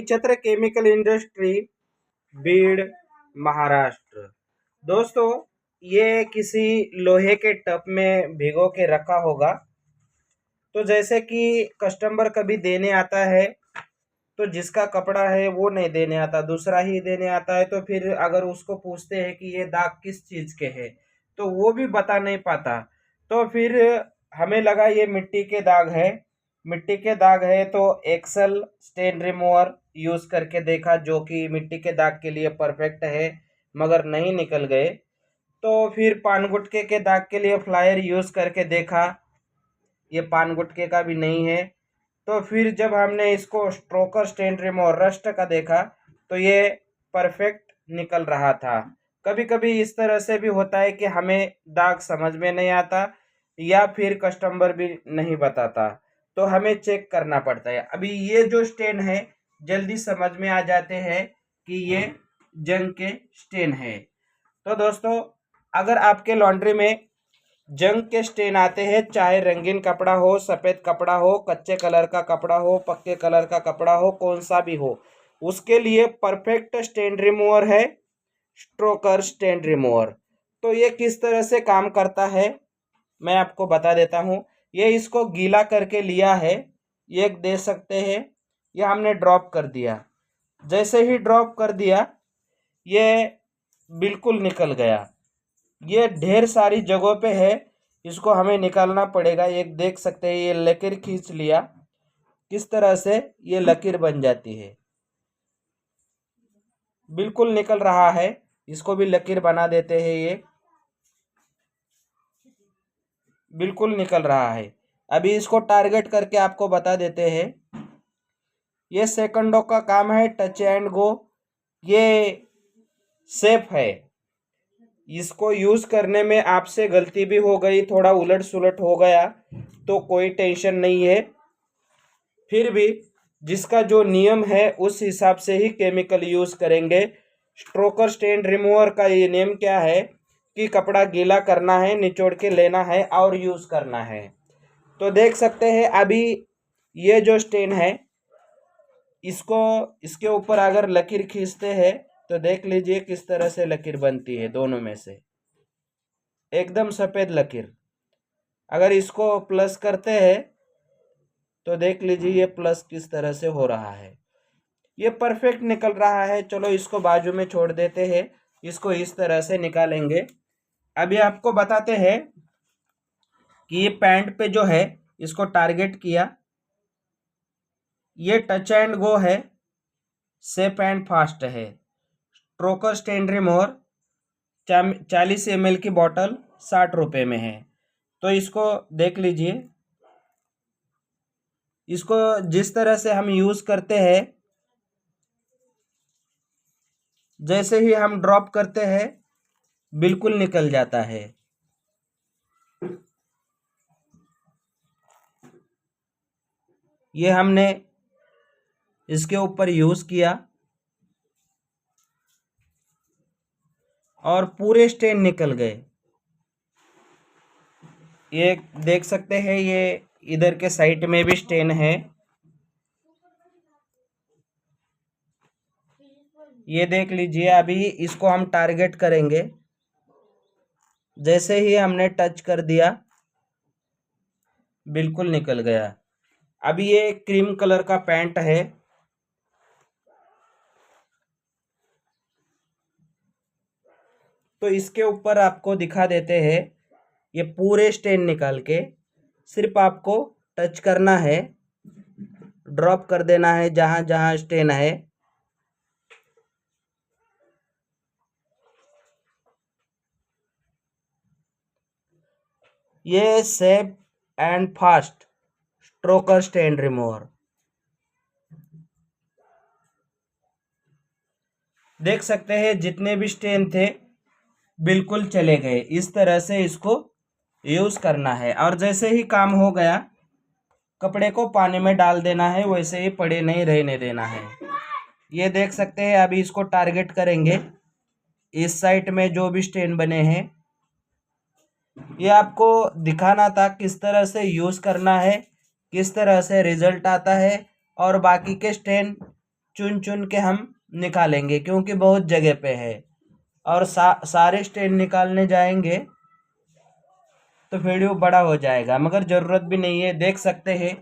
छत्र chemical industry, Bir, Maharashtra. दोस्तों, ये किसी लोहे के टब में भिगो के रखा होगा। तो जैसे कि कस्टमर कभी देने आता है तो जिसका कपड़ा है वो नहीं देने आता, दूसरा ही देने आता है। तो फिर अगर उसको पूछते हैं कि ये दाग किस चीज के हैं, तो वो भी बता नहीं पाता। तो फिर हमें लगा ये मिट्टी के दाग है। मिट्टी के दाग है तो एक्सेल स्टेन रिमूवर यूज करके देखा, जो कि मिट्टी के दाग के लिए परफेक्ट है, मगर नहीं निकल गए। तो फिर पान गुटके के दाग के लिए फ्लायर यूज करके देखा, ये पान गुटके का भी नहीं है। तो फिर जब हमने इसको स्ट्रोकर स्टेन रिमूवर रस्ट का देखा, तो ये परफेक्ट निकल रहा था। कभी कभी इस तरह से भी होता है कि हमें दाग समझ में नहीं आता या फिर कस्टमर भी नहीं बताता, तो हमें चेक करना पड़ता है। अभी ये जो स्टेन है जल्दी समझ में आ जाते हैं कि ये जंग के स्टेन है। तो दोस्तों, अगर आपके लॉन्ड्री में जंग के स्टेन आते हैं, चाहे रंगीन कपड़ा हो, सफ़ेद कपड़ा हो, कच्चे कलर का कपड़ा हो, पक्के कलर का कपड़ा हो, कौन सा भी हो, उसके लिए परफेक्ट स्टेन रिमूवर है स्ट्रोकर स्टेन रिमूवर। तो ये किस तरह से काम करता है मैं आपको बता देता हूँ। ये इसको गीला करके लिया है, ये दे सकते हैं। ये हमने ड्रॉप कर दिया, जैसे ही ड्रॉप कर दिया ये बिल्कुल निकल गया। ये ढेर सारी जगहों पे है, इसको हमें निकालना पड़ेगा। एक देख सकते हैं, ये लकीर खींच लिया, किस तरह से ये लकीर बन जाती है, बिल्कुल निकल रहा है। इसको भी लकीर बना देते हैं, ये बिल्कुल निकल रहा है। अभी इसको टारगेट करके आपको बता देते हैं। ये सेकंडों का काम है, टच एंड गो। ये सेफ है, इसको यूज करने में आपसे गलती भी हो गई, थोड़ा उलट सुलट हो गया तो कोई टेंशन नहीं है। फिर भी जिसका जो नियम है उस हिसाब से ही केमिकल यूज करेंगे। स्ट्रोकर स्टेन रिमूवर का ये नेम क्या है कि कपड़ा गीला करना है, निचोड़ के लेना है और यूज करना है। तो देख सकते हैं अभी ये जो स्टेन है, इसको इसके ऊपर अगर लकीर खींचते हैं तो देख लीजिए किस तरह से लकीर बनती है, दोनों में से एकदम सफ़ेद लकीर। अगर इसको प्लस करते हैं तो देख लीजिए ये प्लस किस तरह से हो रहा है, ये परफेक्ट निकल रहा है। चलो इसको बाजू में छोड़ देते हैं, इसको इस तरह से निकालेंगे। अभी आपको बताते हैं कि ये पैंट पे जो है इसको टारगेट किया, ये टच एंड गो है, सेफ एंड फास्ट है। स्ट्रोकर स्टेन रिमूवर 40 ml की बॉटल 60 रुपये में है। तो इसको देख लीजिए, इसको जिस तरह से हम यूज करते हैं, जैसे ही हम ड्रॉप करते हैं बिल्कुल निकल जाता है। ये हमने इसके ऊपर यूज किया और पूरे स्टेन निकल गए। ये देख सकते हैं, ये इधर के साइड में भी स्टेन है। ये देख लीजिए, अभी इसको हम टारगेट करेंगे। जैसे ही हमने टच कर दिया बिल्कुल निकल गया। अभी ये क्रीम कलर का पैंट है, तो इसके ऊपर आपको दिखा देते हैं। ये पूरे स्टेन निकाल के सिर्फ आपको टच करना है, ड्रॉप कर देना है जहां जहां स्टेन है। ये safe and fast stroker stain remover. देख सकते हैं जितने भी स्टेन थे बिल्कुल चले गए। इस तरह से इसको यूज करना है और जैसे ही काम हो गया कपड़े को पानी में डाल देना है, वैसे ही पड़े नहीं रहने देना है। ये देख सकते हैं, अभी इसको टारगेट करेंगे। इस साइड में जो भी स्टेन बने हैं, ये आपको दिखाना था किस तरह से यूज करना है, किस तरह से रिजल्ट आता है। और बाकी के स्टेन चुन चुन के हम निकालेंगे, क्योंकि बहुत जगह पे है और सारे स्टेन निकालने जाएंगे तो वीडियो बड़ा हो जाएगा, मगर ज़रूरत भी नहीं है। देख सकते हैं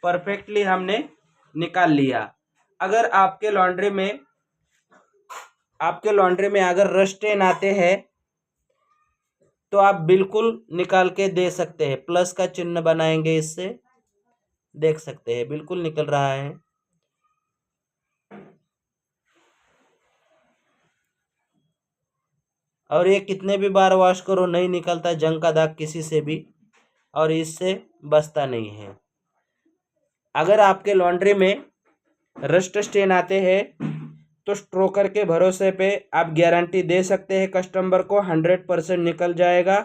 परफेक्टली हमने निकाल लिया। अगर आपके लॉन्ड्री में अगर रस्ट स्टेन आते हैं तो आप बिल्कुल निकाल के दे सकते हैं। प्लस का चिन्ह बनाएंगे, इससे देख सकते हैं बिल्कुल निकल रहा है। और ये कितने भी बार वॉश करो नहीं निकलता जंग का दाग किसी से भी, और इससे बचता नहीं है। अगर आपके लॉन्ड्री में रस्ट स्टेन आते हैं तो स्ट्रोकर के भरोसे पे आप गारंटी दे सकते हैं कस्टमर को 100% निकल जाएगा।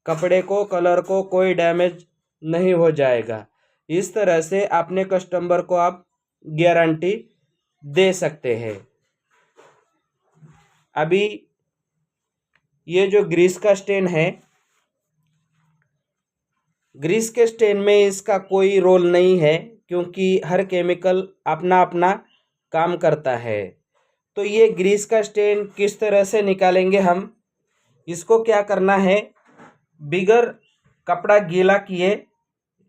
कपड़े को, कलर को कोई डैमेज नहीं हो जाएगा। इस तरह से अपने कस्टमर को आप गारंटी दे सकते हैं। अभी ये जो ग्रीस का स्टेन है, ग्रीस के स्टेन में इसका कोई रोल नहीं है, क्योंकि हर केमिकल अपना अपना काम करता है। तो ये ग्रीस का स्टेन किस तरह से निकालेंगे हम, इसको क्या करना है, बिगर कपड़ा गीला किए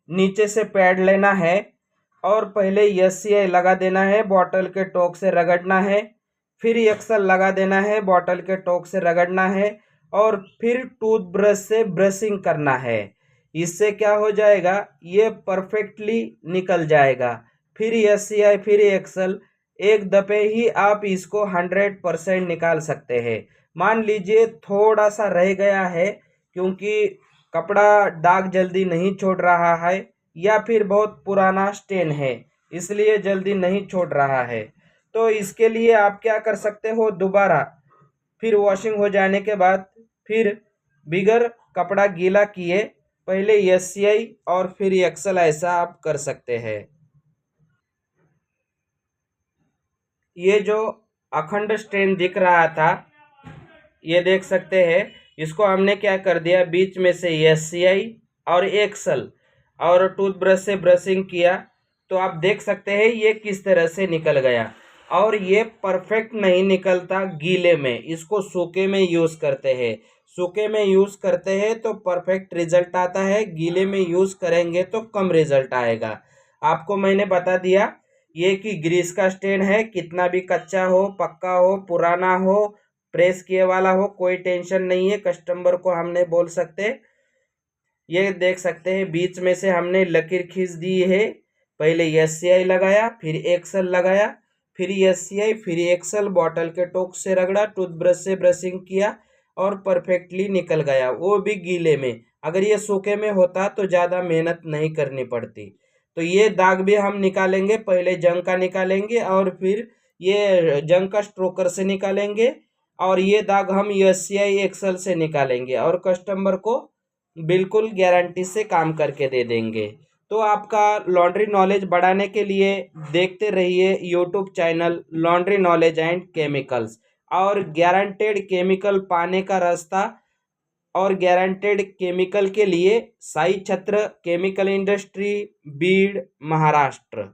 नीचे से पैड लेना है और पहले SCI लगा देना है, बॉटल के टोक से रगड़ना है, फिर एक्सल लगा देना है, बॉटल के टोक से रगड़ना है, और फिर टूथब्रश से ब्रशिंग करना है। इससे क्या हो जाएगा, ये परफेक्टली निकल जाएगा। फिर SCI फिर एक्सल, एक दफे ही आप इसको 100% निकाल सकते हैं। मान लीजिए थोड़ा सा रह गया है, क्योंकि कपड़ा दाग जल्दी नहीं छोड़ रहा है, या फिर बहुत पुराना स्टेन है इसलिए जल्दी नहीं छोड़ रहा है, तो इसके लिए आप क्या कर सकते हो, दोबारा फिर वॉशिंग हो जाने के बाद फिर बिगर कपड़ा गीला किए पहले SCI और फिर एक्सल, ऐसा आप कर सकते हैं। ये जो अखंड स्टेन दिख रहा था, ये देख सकते हैं, इसको हमने क्या कर दिया, बीच में से SCI और एक्सल और टूथब्रश से ब्रशिंग किया, तो आप देख सकते हैं ये किस तरह से निकल गया। और ये परफेक्ट नहीं निकलता गीले में, इसको सूखे में यूज़ करते हैं। सूखे में यूज़ करते हैं तो परफेक्ट रिजल्ट आता है, गीले में यूज़ करेंगे तो कम रिजल्ट आएगा। आपको मैंने बता दिया ये कि ग्रीस का स्टेन है, कितना भी कच्चा हो, पक्का हो, पुराना हो, प्रेस किए वाला हो, कोई टेंशन नहीं है, कस्टमर को हमने बोल सकते। ये देख सकते हैं बीच में से हमने लकीर खींच दी है, पहले SCI लगाया, फिर एक्सल लगाया, फिर SCI फिर एक्सल, बॉटल के टोक से रगड़ा, टूथब्रश से ब्रशिंग किया और परफेक्टली निकल गया, वो भी गीले में। अगर ये सूखे में होता तो ज़्यादा मेहनत नहीं करनी पड़ती। तो ये दाग भी हम निकालेंगे, पहले जंग का निकालेंगे और फिर ये जंग का स्ट्रोकर से निकालेंगे, और ये दाग हम SCI एक्सल से निकालेंगे और कस्टमर को बिल्कुल गारंटी से काम करके दे देंगे। तो आपका लॉन्ड्री नॉलेज बढ़ाने के लिए देखते रहिए YouTube channel laundry knowledge and chemicals, और गारंटेड केमिकल पाने का रास्ता, और गारंटेड केमिकल के लिए साई छत्र केमिकल इंडस्ट्री, बीड़, महाराष्ट्र।